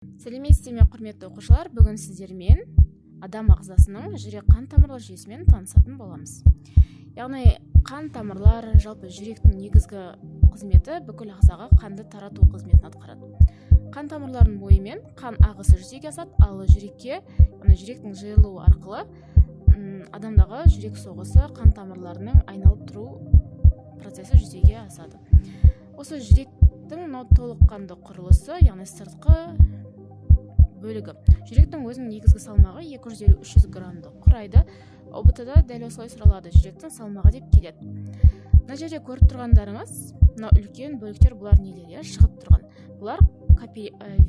Сәлеметсіздер ме, құрметті оқушылар? Бүгін сіздермен адам ағзасының жүрек қан тамырлар жүйесімен танысатын боламыз. Яғни қан тамырлар жалпы жүректің негізгі қызметі бүкіл ағзаға қанды тарату қызметін атқарады. Қан тамырларының бойымен қан ағысы жүзеге асады, ал жүрекке, яғни жүректің жиырылуы арқылы адамдағы жүрек соғысы қан тамырларының айналып тұру процесі жүзеге асады. Осы жүректің толыққанды құрылысы, яғни сыртқы бөлігі. Жүректің өзінің негізгі салмағы 250-300 граммды құрайды. ОБТ-да дәл осылай сұралады, жүректің салмағы деп келеді. Мына жерде көріп тұрғандарыңыз, мына үлкен бөліктер, бұлар нелер? Шығып тұрған. Бұлар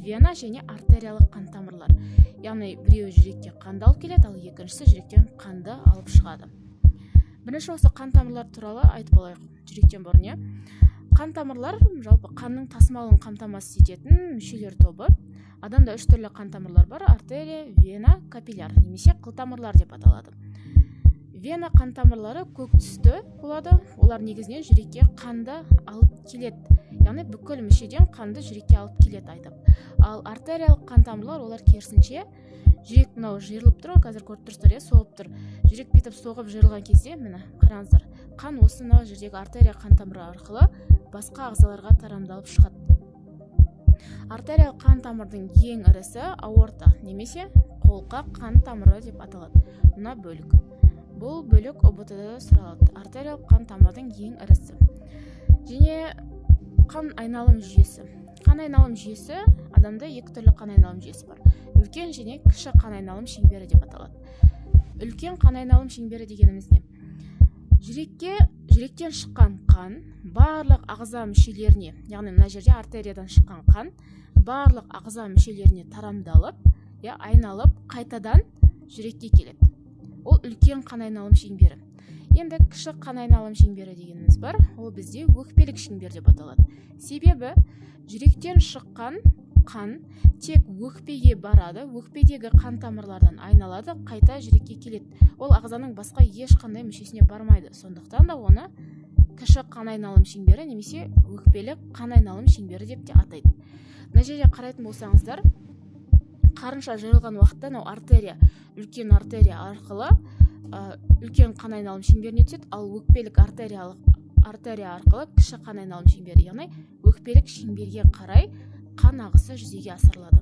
вена және артериялық қан тамырлар. Яғни біреуі жүрекке қанды алып келеді, ал екіншісі жүректен қанды алып шығады. Бірінші осы қан тамырлар туралы айтып алайық. Жүректен бұрын, қан тамырлар жалпы қанның тасымалын қамтамасыз ететін мүшелер тобы. Адамда 3 түрлі қан тамырлар бар: артерия, вена, капилляр, немесе қылтамырлар деп аталады. Вена қан тамырлары көк түсті болады. Олар негізінен жүрекке қанды алып келеді. Яғни бүкіл мүшеден қанды жүрекке алып келеді айтып. Ал артериялық қан тамырлар, олар керісінше, жүрек мынау жиырылып тұр, қазір көріп тұрсыздар, соғып тұр. Жүрек бүйтіп соғып жиырылған кезде, міне қараңыздар, қан осы мынау жердегі артерия қан тамыры арқылы басқа ағзаларға тарамдалып шығады. Артериялық қан тамырдың ең ірісі аорта немесе қолқа қан тамыры деп аталады. Мына бөлік. Бұл бөлік ОБТ-да сұралады. Артериялық қан тамырдың ең ірісі. Және қан айналым жүйесі. Қан айналым жүйесі, адамда 2 түрлі қан айналым жүйесі бар. Үлкен және кіші қан айналым шеңбері деп аталады. Үлкен қан айналым шеңбері дегеніміз не? Жүректен шыққан қан барлық ағза мүшелеріне, яғни мына жерде артериядан шыққан қан барлық ағза мүшелеріне тарамдалып, айналып, қайтадан жүрекке келеді. Ол үлкен қан айналым шеңбері. Енді кіші қан айналым шеңбері дегеніміз бар. Ол бізде өкпелік шеңбер деп аталады. Себебі жүректен шыққан қан тек өкпеге барады, өкпедегі қан тамырлардан айналады, қайта жүрекке келеді. Ол ағзаның басқа ешқандай мүшесіне бармайды. Сондықтан да оны кіші қан айналым шеңбері немесе өкпелік қан айналым шеңбері деп те атайды. Мына жерде қарайтын болсаңыздар, қарынша жиырылған уақытта артерия, үлкен артерия арқылы үлкен қан айналым шеңберіне түседі, ал өкпелік артерия арқылы кіші қан айналым шеңбері, яғни өкпелік шеңберге қарай қан ағысы жүзеге асырылады.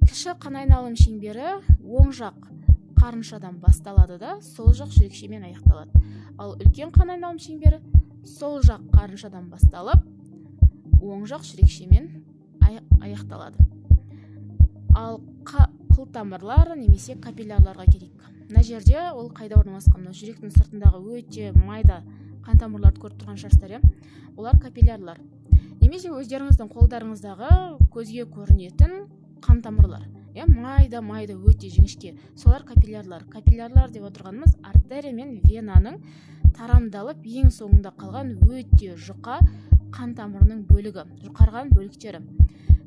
Кіші қан айналым шеңбері оң жақ қарыншадан басталады да сол жақ жүрекшемен аяқталады. Ал үлкен қан айналым шеңбері сол жақ қарыншадан басталып оң жақ жүрекшемен аяқталады. Ал қылтамырлар немесе капиллярларға келейік. Мына жерде ол қайда орналасқан? Жүректің сыртындағы өте майда қан тамырларды көріп тұрған шығарсыздар, олар капиллярлар. Немесе өздеріңіздің қолдарыңыздағы көзге көрінетін қан тамырлар. Майда өте жіңішке. Солар капиллярлар. Капиллярлар деп отырғанымыз артерия мен венаның тарамдалып ең соңында қалған өте жұқа қан тамырының бөлігі, жұқарған бөліктері.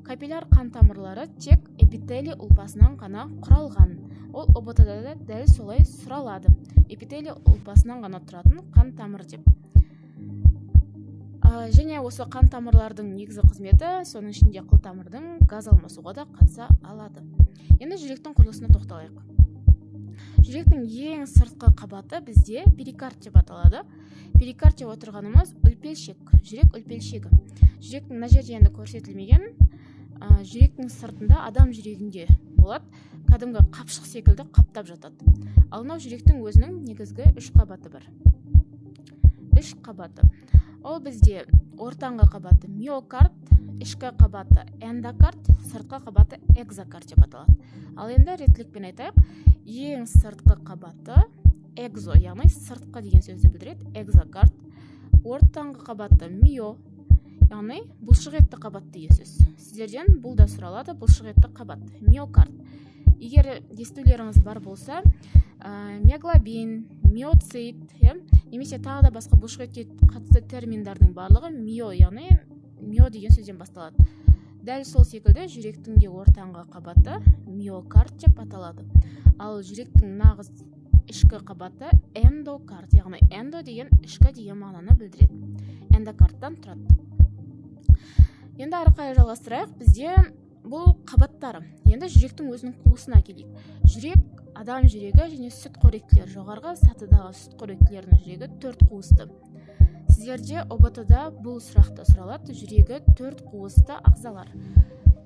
Капилляр қан тамырлары тек эпителий ұлпасынан ғана құралған. Ол ОБТ-да дәл солай сұралады. Эпителий ұлпасынан ғана тұратын қан тамыр деп. Және осы қан тамырлардың негізгі қызметі, соның ішінде қылтамырдың газ алмасуға да қатыса алады. Енді жүректің құрылысына тоқталайық. Жүректің ең сыртқы қабаты бізде перикард деп аталады. Перикард деп отырғанымыз үлпелшек, жүрек үлпелшегі. Жүректің мына жерде енді көрсетілмеген, жүректің сыртында адам жүрегінде болады, кәдімгі қапшық секілді қаптап жатады. Ал мынау жүректің өзінің негізгі 3 қабаты бар. 3 қабаты. Ол бізде ортаңғы қабаты миокард, ішкі қабаты эндокард, сыртқы қабаты экзокард деп аталады. Ал енді реттілікпен айтайық, ең сыртқы қабаты экзо, яғни сыртқы деген сөзді білдіреді, экзокард. Ортаңғы қабаты мио, яғни бұлшықетті қабат деген сөз. Сіздерден бұл да сұралады, бұлшықетті қабат, миокард. Егер естулеріңіз бар болса, миоглобин, миоцит, немесе тағы да басқа бұлшықетке қатысты терминдардың барлығы мио, яғни мио деген сөзден басталады. Дәл сол секілді жүректің де ортаңғы қабаты миокард деп аталады. Ал жүректің нағыз ішкі қабаты эндокард, яғни эндо деген ішкі деген мағынаны білдіреді. Эндокардтан тұрады. Енді ары қарай жалғастырайық. Бізде бұл қабаттары. Енді жүректің өзінің қуысына келейік. Жүрек, адам жүрегі және сүт қоректілер, жоғарғы сатыдағы сүт қоректілердің жүрегі 4 қуысты. Сіздерде ОБТ-да бұл сұрақты сұралады. Жүрегі 4 қуысты ағзалар.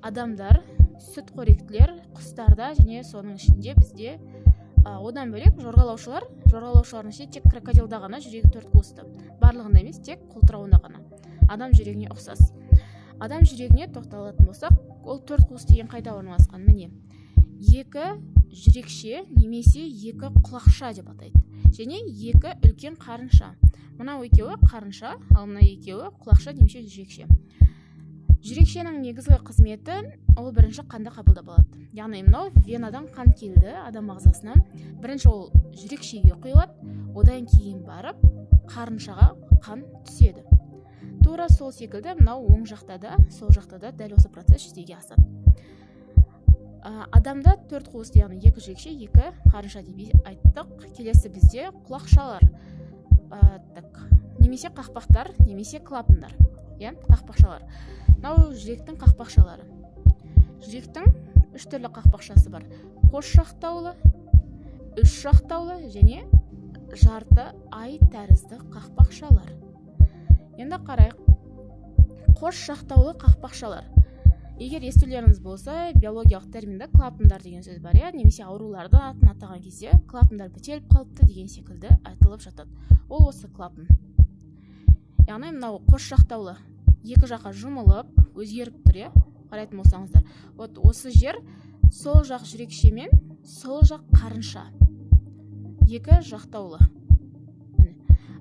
Адамдар, сүт қоректілер, құстарда және соның ішінде бізде одан бөлек жорғалаушылардың ішінде тек крокодилда ғана жүрегі 4 қуысты. Барлығында емес, тек қолтырауында ғана. Адам жүрегіне ұқсас. Адам жүрегіне тоқталатын болсақ, ол 4 қуыс деген қайда орналасқан? Міне, 2 жүрекше немесе 2 құлақша деп атайды. Және 2 үлкен қарынша. Мынау екеуі қарынша, ал мына екеуі құлақша немесе жүрекше. Жүрекшенің негізгі қызметі ол бірінші қанды қабылдап алады. Яғни мынау венадан қан келді адам ағзасына. Бірінші ол жүрекшеге құйылады, одан кейін барып қарыншаға қан түседі. Тура сол секілді мынау оң жақта да, сол жақта да дәл осы процесс жүзеге асады. Адамда 4 қуыс, яғни 2 жүрекше, 2 қарынша деп айттық. Келесі бізде құлақшалар, немесе қақпақтар, немесе клапандар, қақпақшалар. Мынау жүректің қақпақшалары. Жүректің 3 түрлі қақпақшасы бар. Қос жақтаулы, 3 жақтаулы және жарты ай тәрізді қақпақшалар. Енді қарайық. Қос жақтаулы қақпақшалар. Егер естулеріңіз болса, биологиялық терминде клапандар деген сөз бар, немесе ауруларды атын атаған кезде клапандар бітеліп қалыпты деген секілді айтылып жатады. Ол осы клапан. Яғни мынау қос жақтаулы 2 жаққа жұмылып, өзгеріп тұр, қарайтын болсаңыздар. Осы жер сол жақ жүрекше мен сол жақ қарынша. 2 жақтаулы.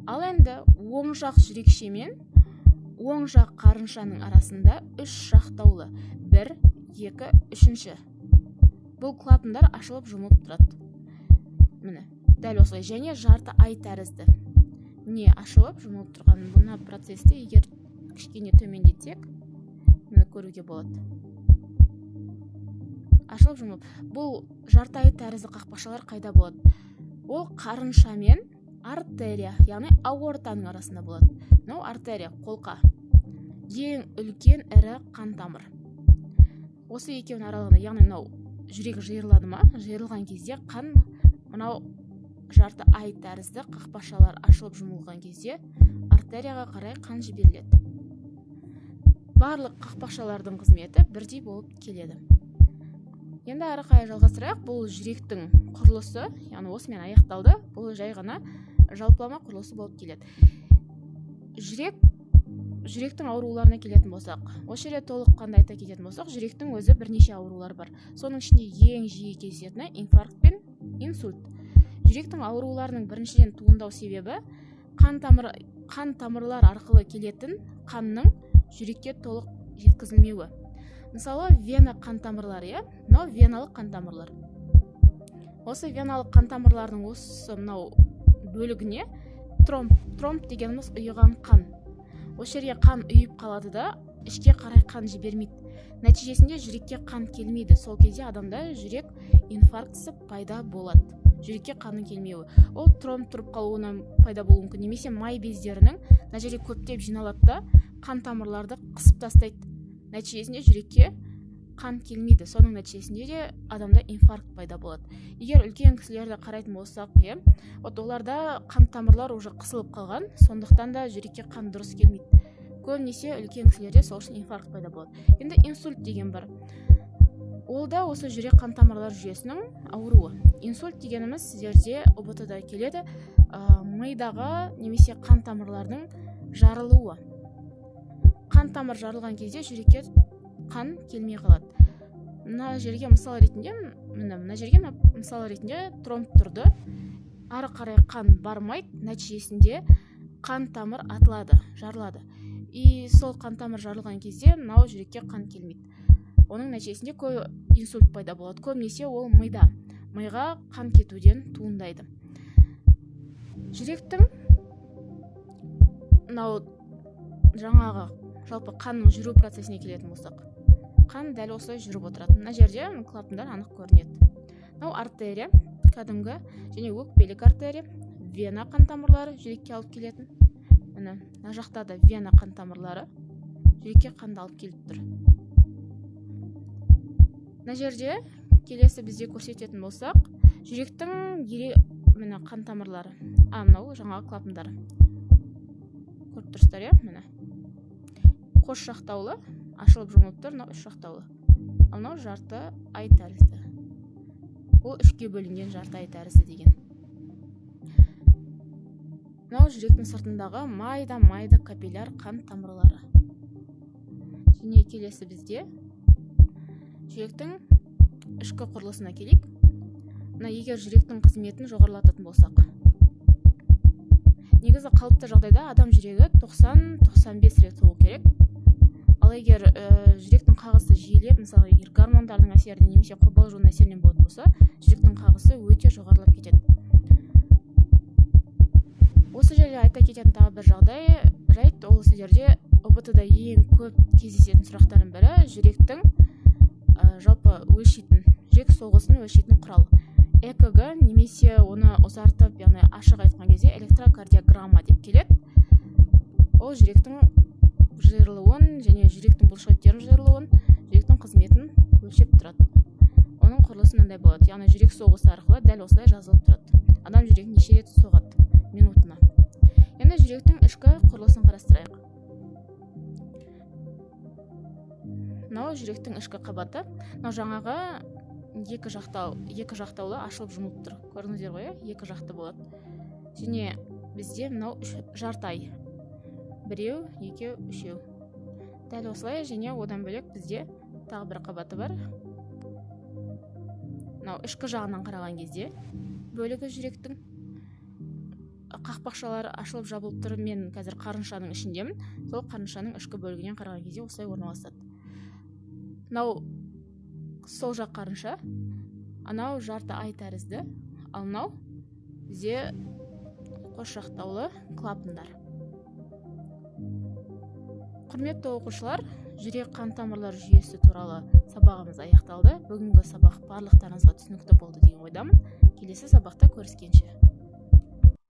Ал енді оң жақ жүрекше мен оң жақ қарыншаның арасында 3 жақтаулы. 1, 2, 3. Бұл клапандар ашылып жұмылып тұрады. Міне, дәл осылай. Және жарты ай тәрізді. Не ашылып жұмылып тұрған бұна процесті егер кішкене төмендетсек, мені көруге болады. Ашылып жұмылып. Бұл жарты ай тәрізді қақпақшалар қайда болады? Ол қарынша мен артерия, яғни аортаның арасында болады. Мынау артерия, қолқа. Ең үлкен ірі қан тамыр. Осы екеуінің аралығында, яғни мынау жүрек жиырылады ма? Жиырылған кезде қан мынау жарты ай тәрізді қақпақшалар ашылып жұмылған кезде артерияға қарай қан жіберіледі. Барлық қақпақшалардың қызметі бірдей болып келеді. Енді ары қарай жалғастырайық. Бұл жүректің құрылысы, яғни осымен аяқталды. Бұл жай ғана жалпылама құрылысы болып келеді. Жүректің ауруларына келетін болсақ, осы жерде толыққанды айта кететін болсақ, жүректің өзі бірнеше аурулар бар. Соның ішінде ең жиі кездесетіні инфаркт пен инсульт. Жүректің ауруларының біріншіден туындау себебі қан тамырлар арқылы келетін қанның жүрекке толық жеткізілмеуі. Мысалы, вена қан тамырлары, мынау веналық қан тамырлар. Осы веналық қан тамырлардың осы мынау бөлігіне тромб дегеніміз ұйыған қан. Осы жерге қан ұйып қалады да, ішке қарай қан жібермейді. Нәтижесінде жүрекке қан келмейді. Сол кезде адамда жүрек инфарктісі пайда болады. Жүрекке қанның келмеуі. Ол тромб тұрып қалуынан пайда болуы мүмкін. Немесе май бездерінің мына жерге көптеп жиналады да, қан тамырларды қысып тастайды. Нәтижесінде жүрекке қан келмейді. Соның нәтижесінде де адамда инфаркт пайда болады. Егер үлкен кісілерді қарайтын болсақ, оларда қан тамырлар уже қысылып қалған, сондықтан да жүрекке қан дұрыс келмейді. Көбінесе үлкен кісілерде сол үшін инфаркт пайда болады. Енді инсульт деген бар. Ол да осы жүрек қан тамырлар жүйесінің ауруы. Инсульт дегеніміз сіздерде ОБТ-да келеді, мидағы немесе қан тамырлардың жарылуы. Қан тамыр жарылған кезде жүрекке қан келмей қалады. Мына жерге мысал ретінде тромб тұрды. Ары қарай қан бармайды, нәтижесінде қан тамыр атылады, жарылады. И сол қан тамыр жарылған кезде мынау жүрекке қан келмейді. Оның нәтижесінде инсульт пайда болады. Көбінесе ол мида. Миға қан кетуден туындайды. Жүректің мынау жаңағы жалпы қанның жүру процесіне келетін болсақ, қан дәл осылай жүріп отырады. Мына жерде клапандар анық көрінеді. Мынау артерия, кәдімгі және өкпелік артерия, вена қан тамырлары жүрекке алып келетін. Мына жақта да вена қан тамырлары жүрекке қанды алып келіп тұр. мына жерде келесі бізде көрсететін болсақ, жүректің міне қан тамырлары, мынау жаңағы клапандар. Көріп тұрсыздар, міне қос жақтаулы ашылып жұмылып тұр, мынау үш жақтаулы. Ал мынау жарты ай тәрізді. Ол үшке бөлінген жарты ай тәрізді деген. Мынау жүректің сыртындағы майда капилляр қан тамырлары. Және келесі бізде жүректің ішкі құрылысына келейік. Мына егер жүректің қызметін жоғарылататын болсақ, негізі қалыпты жағдайда адам жүрегі 90-95 рет соғу керек. Ал егер жүректің қағысы жиілеп, мысалы егер гормондардың әсерінен немесе қобалжуының әсерінен болатын болса, жүректің қағысы өте жоғарылап кетеді. Осы жерде айта кететін тағы бір жайт, ол сіздерде ОБТ-да ең көп кездесетін сұрақтардың бірі жүректің жалпы өлшейтін, жүрек соғысын өлшейтін құрал. ЭКГ немесе оны ұзартып, яғни ашық айтқан кезде электрокардиограмма деп келеді. Ол жүректің жиырылуын және жүректің бұлшықеттерінің жиырылуын, жүректің қызметін өлшеп тұрады. Оның құрылысы мынандай болады, яғни жүрек соғысы арқылы дәл осылай жазылып тұрады. Адам жүрегі неше рет соғады минутына. Енді жүректің ішкі құрылысын қарастырайық. Мынау жүректің ішкі қабаты. Мынау жаңағы екі жақтаулы ашылып жұмылып тұр. Көрдіңіздер ғой, екі жақты болады. Және бізде мынау жарты ай. Біреу, екеу, үшеу. Дәл осылай, және одан бөлек бізде тағы бір қабаты бар. Мынау ішкі жағынан қараған кезде бөлігі жүректің қақпақшалары ашылып жабылып тұр. Мен қазір қарыншаның ішіндемін. Сол қарыншаның ішкі бөлігінен қараған кезде осылай орналасады. Мынау сол жақ қарынша, анау жарты ай тәрізді, ал мынау бізде қос жақтаулы клапандар. Құрметті оқушылар, жүрек қан тамырлар жүйесі туралы сабағымыз аяқталды. Бүгінгі сабақ барлықтарыңызға түсінікті болды деген ойдамын. Келесі сабақта көріскенше.